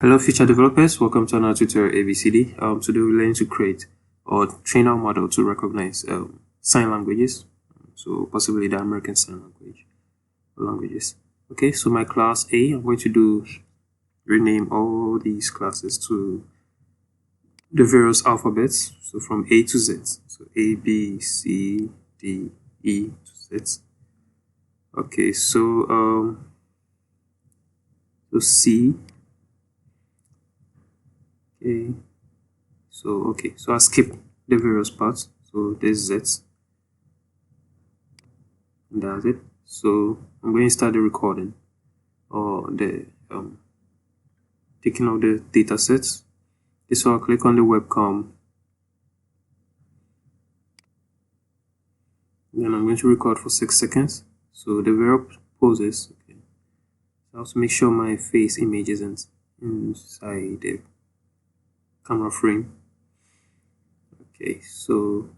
Hello future developers, welcome to another tutorial ABCD. Today we're learning to create or train our model to recognize sign languages, so possibly the American Sign Language languages. Okay, so my class A, I'm going to rename all these classes to the various alphabets, so from A to Z, so A, B, C, D, E to Z. Okay, so C. Okay, so I skip the various parts. So there's Z, and that's it. So I'm going to start the recording or the taking out the data sets. So I'll click on the webcam. Then I'm going to record for 6 seconds. So the various poses. Okay. So I have to make sure my face image isn't inside the camera frame. Okay, so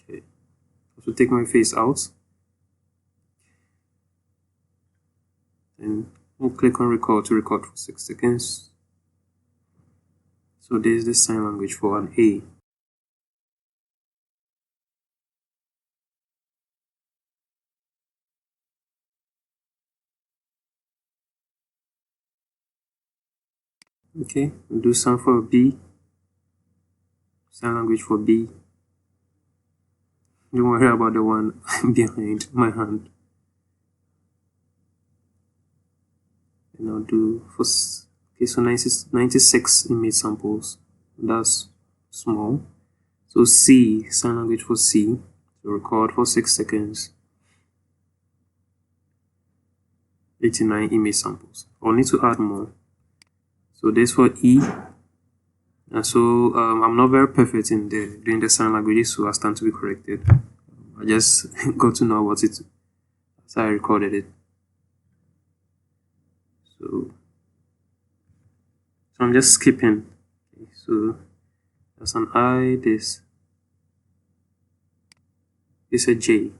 I have to take my face out and I'll click on record to record for 6 seconds. So there's the sign language for an A. Okay, we'll do some for B, sign language for B. Don't worry about the one behind my hand. And I'll do for, okay, so 96 image samples, that's small. So C, sign language for C, so record for 6 seconds, 89 image samples. I'll need to add more. So this for E. And so I'm not very perfect in doing the sign languages, so I stand to be corrected. I just got to know about it as I recorded it. So I'm just skipping. Okay, so that's an I, this is a J.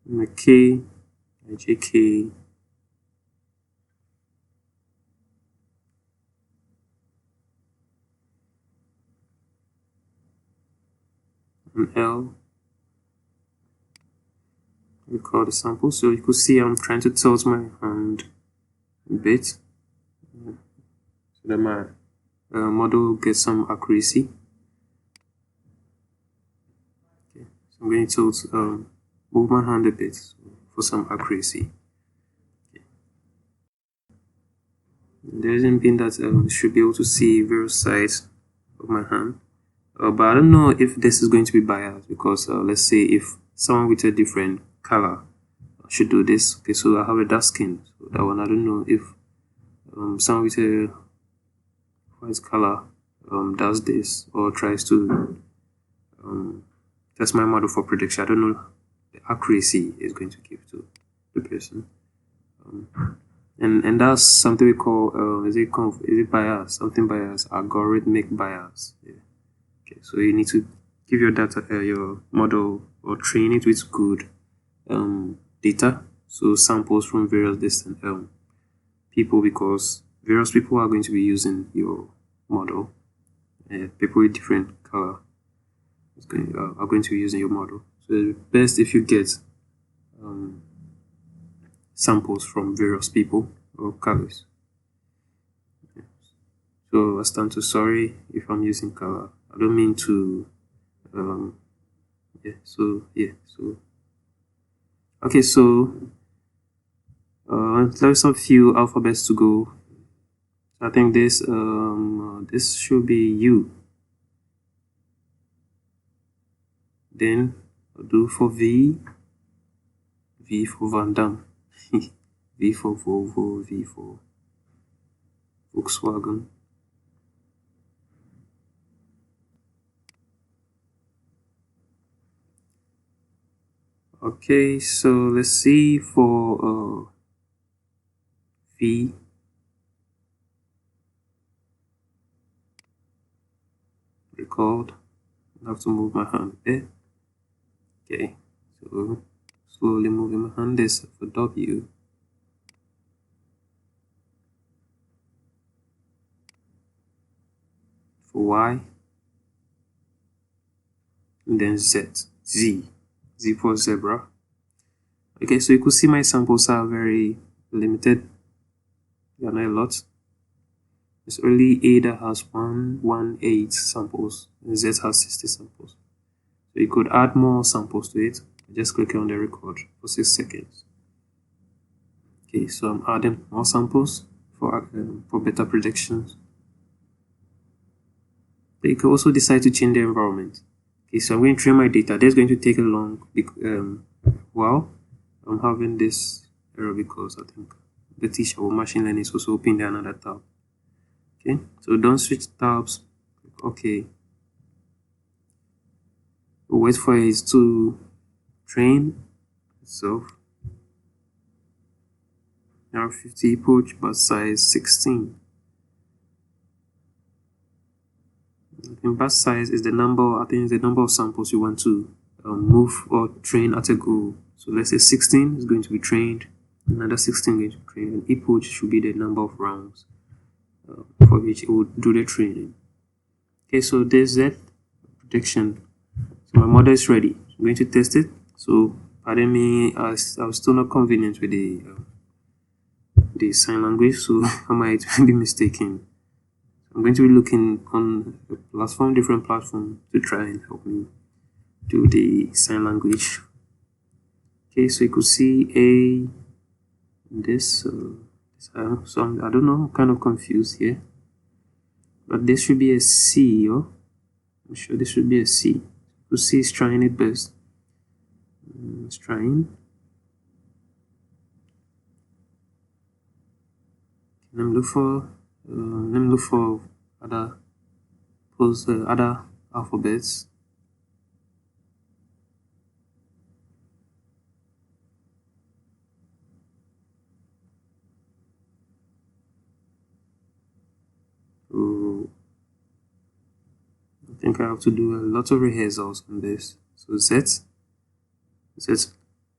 And a K, a JK, an L. Record the sample. So you could see I'm trying to tilt my hand a bit so that my model gets some accuracy. Okay, so I'm going to move my hand a bit for some accuracy. Okay. The reason being that you should be able to see various sides of my hand. But I don't know if this is going to be biased because let's say if someone with a different color should do this. Okay, so I have a dark skin, so that one I don't know if someone with a white color does this or tries to test my model for prediction. I don't know the accuracy is going to give to the person. And that's something we call is it bias? Something bias, algorithmic bias. Yeah. Okay, so you need to give your data your model or train it with good data, so samples from various distant people, because various people are going to be using your model. People with different color are going to be using your model. So it's best if you get samples from various people or colors. Okay. So I stand to sorry if I'm using color. I don't mean to okay, so there's a few alphabets to go. I think this this should be U. Then I'll do for V. V for Van Damme. V for Volvo. V for Volkswagen. Okay, so let's see for V. Record. I have to move my hand there. Okay, so slowly moving my hand. This for W, for Y, and then Z for zebra. Okay, so you could see my samples are very limited. They are not a lot. It's only A that has 118 samples, and Z has 60 samples. So you could add more samples to it. Just click on the record for 6 seconds. Okay, so I'm adding more samples for better predictions. You can also decide to change the environment. Okay, so I'm going to train my data. That's going to take a long while. I'm having this error because I think the teacher or machine learning is also opening another tab. Okay, so don't switch tabs. Okay, we'll wait for it to train itself. Now 50 approach, but size 16. In batch size is the number, I think, is the number of samples you want to move or train at a go. So let's say 16 is going to be trained, another 16 going to be trained, and epoch should be the number of rounds for which it would do the training. Okay, so there's that prediction. So my model is ready. I'm going to test it. So pardon me, I was still not convenient with the sign language, so I might be mistaken. I'm going to be looking on a platform, different platform, to try and help me do the sign language. Okay, so you could see this. So I don't know, I'm kind of confused here, but this should be a C. I'm sure this should be a C. You could see it's trying it best. It's trying. Let me look for other alphabets. Oh, I think I have to do a lot of rehearsals on this. So Z. Let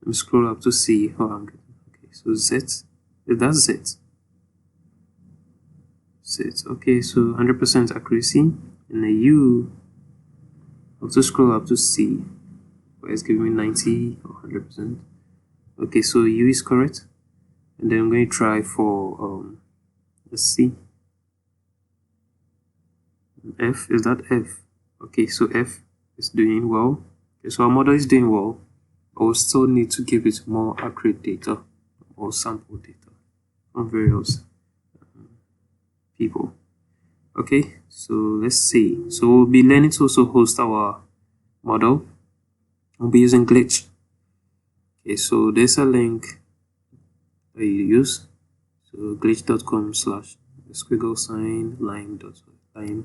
me scroll up to see how I'm getting. Okay, so Z. That's Z. Okay, so 100% accuracy, and the U, I have to scroll up to C, where it's giving me 90 or 100%. Okay, so U is correct, and then I'm going to try for let's see, F. Is that F? Okay, so F is doing well. Okay, so our model is doing well. I will still need to give it more accurate data or sample data from various people. Okay, so let's see. So we'll be learning to also host our model. We'll be using Glitch. Okay, so there's a link that you use. So glitch.com/squiggle_line.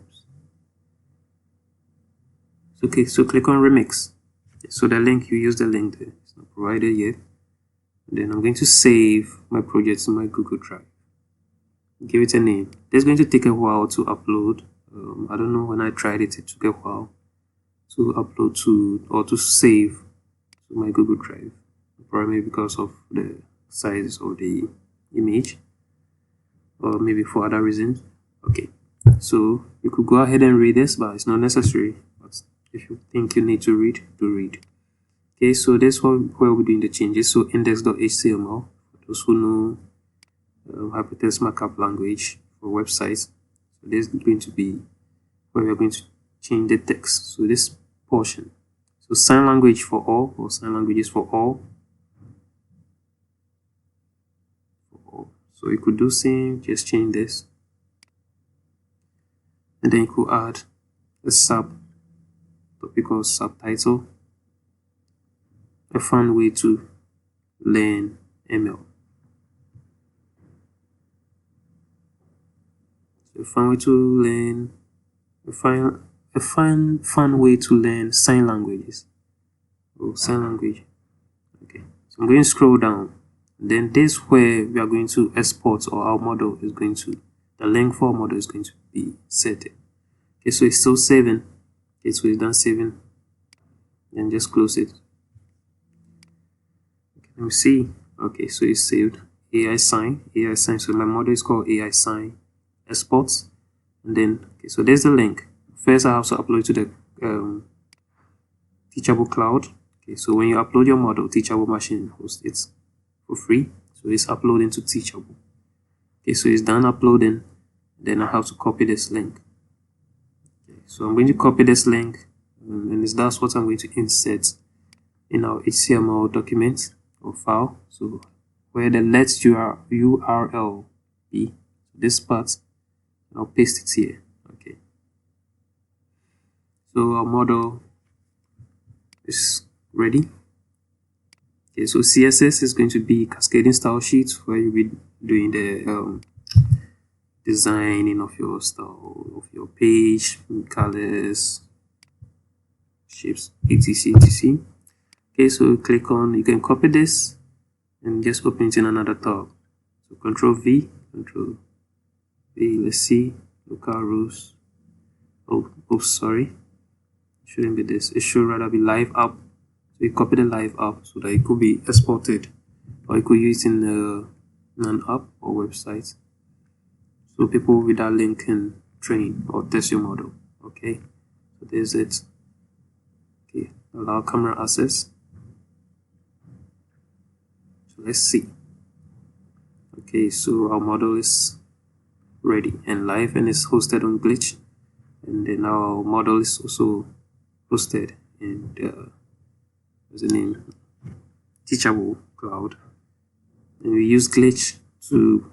Okay, so click on Remix. So the link, you use the link there. It's not provided yet. And then I'm going to save my project to my Google Drive. Give it a name. It's going to take a while to upload. I don't know, when I tried it, it took a while to upload to save to my Google Drive, probably because of the size of the image, or maybe for other reasons. Okay, so you could go ahead and read this, but it's not necessary. But if you think you need to read, do read. Okay, so that's where we're doing the changes. So index.html, for those who know hypertext markup language for websites. So this is going to be where we're going to change the text. So this portion. So sign language for all, or sign languages for all. So you could do same, just change this. And then you could add a topic or subtitle. A fun way to learn ML. A fun way to learn, a fun way to learn sign languages. Oh, sign language. Okay, so I'm going to scroll down. Then this where we are going to export, or our model is going to, the link for our model is going to be set. Okay, so it's still saving. Okay, so it's done saving. Then just close it. Let me see. Okay, so it's saved. AI sign. So my model is called AI sign exports. And then, okay, so there's the link. First, I have to upload to the Teachable Cloud. Okay, so when you upload your model, Teachable Machine hosts it for free. So it's uploading to Teachable. Okay, so it's done uploading. Then I have to copy this link. Okay, so I'm going to copy this link, and that's what I'm going to insert in our HTML document or file. So where the let URL be, this part, I'll paste it here. Okay, so our model is ready. Okay, so CSS is going to be cascading style sheets, where you'll be doing the designing of your style of your page, colors, shapes, etc. Okay, so click on, you can copy this and just open it in another tab. So Control V, let's see, local rules. Oops, sorry, shouldn't be this, it should rather be live app. So you copy the live app so that it could be exported, or you could use it in an app or website, so people with that link can train or test your model. Okay, so there's it. Okay, allow camera access. So let's see. Okay, so our model is ready and live, and it's hosted on Glitch, and then our model is also hosted in what's the name, Teachable Cloud, and we use Glitch to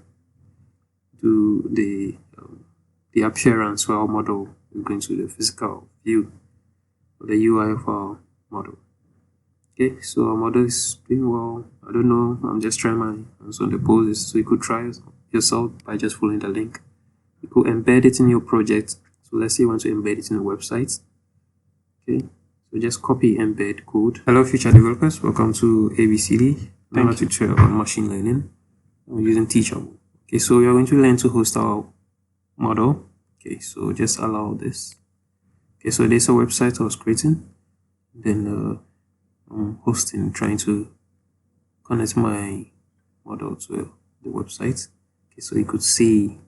do the appearance where our model is going to the physical view or the UI of our model. Okay, so our model is doing well. I don't know, I'm just trying my hands on the poses, so you could try yourself by just following the link. You could embed it in your project. So let's say you want to embed it in a website. Okay, so just copy embed code. Hello future developers, welcome to ABCD, another tutorial on machine learning. I'm using Teachable. Okay, so we are going to learn to host our model. Okay, so just allow this. Okay, so there's a website I was creating, then I'm hosting, trying to connect my model to the website. Okay, so you could see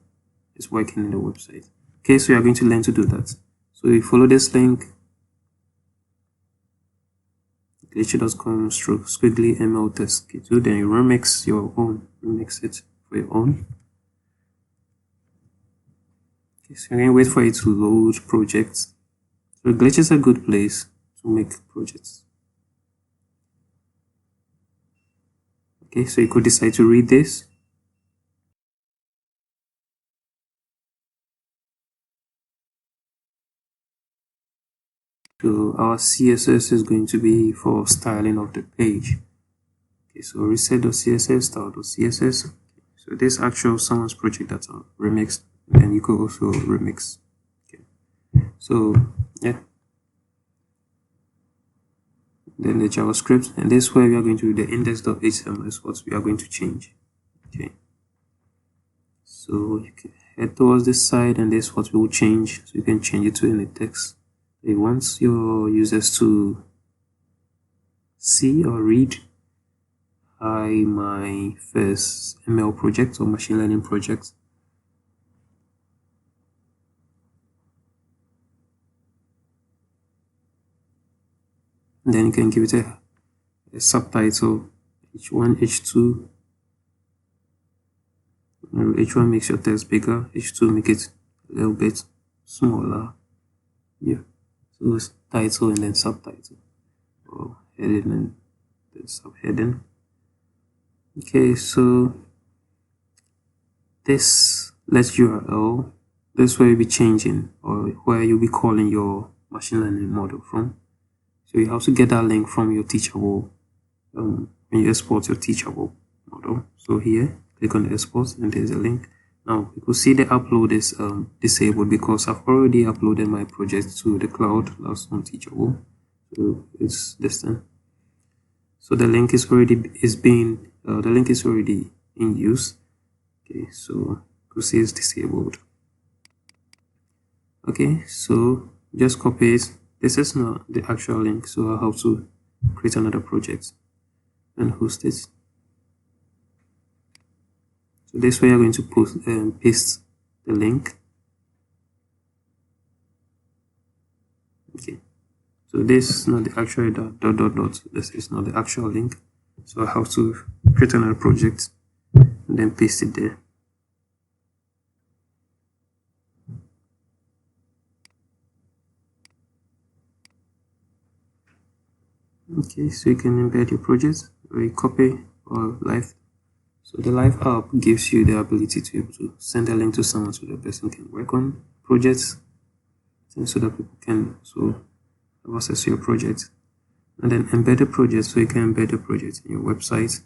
it's working in the website. Okay, so you're going to learn to do that. So you follow this link, glitch.com squiggly ML test kit2, then you remix it for your own. Okay, so you're going to wait for it to load projects. So Glitch is a good place to make projects. Okay, so you could decide to read this. So our CSS is going to be for styling of the page. Okay, so reset.css, style.css. Okay, so this actual someone's project that's remixed, and you could also remix. Okay, so yeah. Then the JavaScript, and this way we are going to do the index.html is what we are going to change. Okay, so you can head towards this side, and this is what we will change. So you can change it to any text you want your users to see or read. Hi, my first ML project or machine learning project. And then you can give it a subtitle, H1, H2. H1 makes your text bigger, H2 make it a little bit smaller. Yeah, so it's title and then subtitle, or heading and then subheading. Okay, so this let URL, this where you'll be changing, or where you'll be calling your machine learning model from. So you have to get that link from your Teachable when you export your Teachable model. So here, click on the export, and there's a link. Now you can see the upload is disabled because I've already uploaded my project to the cloud. That's on Teachable, so it's distant. So the link is already the link is already in use. Okay, so you can see it's disabled. Okay, so just copy it. This is not the actual link, so I have to create another project. and host it. So this way you're going to paste the link. Okay, so this is not the actual dot. This is not the actual link. So I have to create another project and then paste it there. Okay, so you can embed your project or you copy or live. So the live app gives you the ability to be able to send a link to someone so the person can work on projects, and so that people can also have access to your project. And then embed the project, so you can embed the project in your website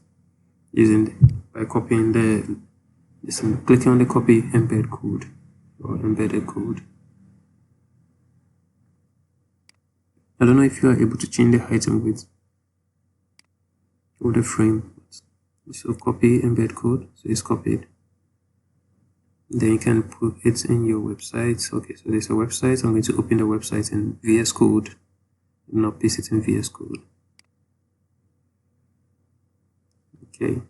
by copying clicking on the copy embed code or embedded code. I don't know if you are able to change the height and width of the frame. So copy embed code, so it's copied. Then you can put it in your website. Okay, so there's a website. I'm going to open the website in VS Code and not paste it in VS Code. Okay.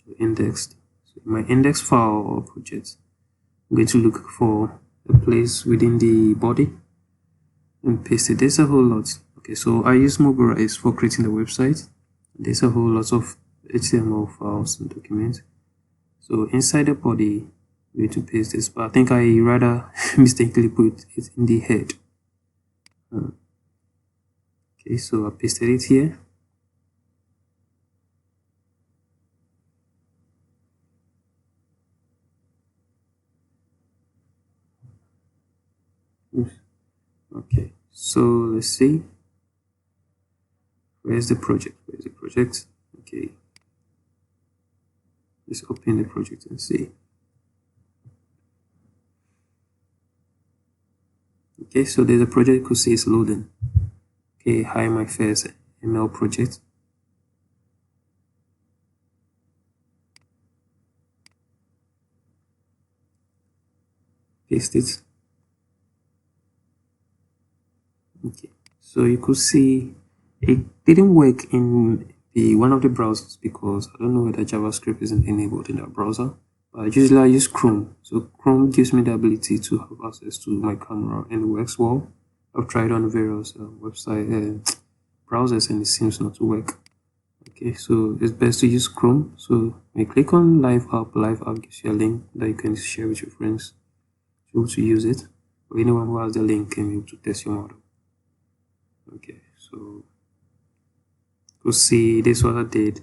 So indexed. So my index file or project, I'm going to look for a place within the body and paste it. There's a whole lot. Okay, so I use Mobilize for creating the website. There's a whole lot of HTML files and documents. So inside the body, we need to paste this, but I think I rather mistakenly put it in the head. Okay, so I pasted it here. Okay, so let's see. Where's the project? Where's the project? Okay, let's open the project and see. Okay, so there's a project you could see it's loading. Okay, hi, my first ML project. Paste it. Okay, so you could see it didn't work in one of the browsers because I don't know whether JavaScript isn't enabled in that browser. But usually I use Chrome, so Chrome gives me the ability to have access to my camera and it works well. I've tried on various browsers and it seems not to work. Okay, so it's best to use Chrome. So when you click on Live App gives you a link that you can share with your friends to be able to use it, or anyone who has the link can be able to test your model. Okay, so go see this is what I did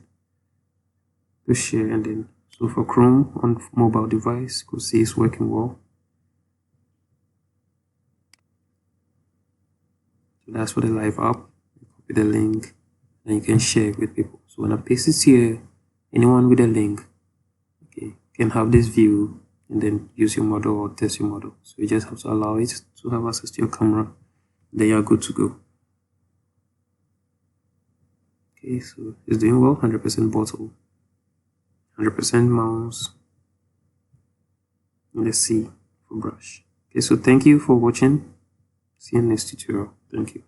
to share, and then so for Chrome on mobile device, go see it's working well. So that's for the live app. You copy the link and you can share it with people. So when I paste it here, anyone with a link, okay, can have this view and then use your model or test your model. So you just have to allow it to have access to your camera. Then you're good to go. Okay, so it's doing well. 100% bottle, 100% mouse. Let's see for brush. Okay, so thank you for watching. See you in the next tutorial. Thank you.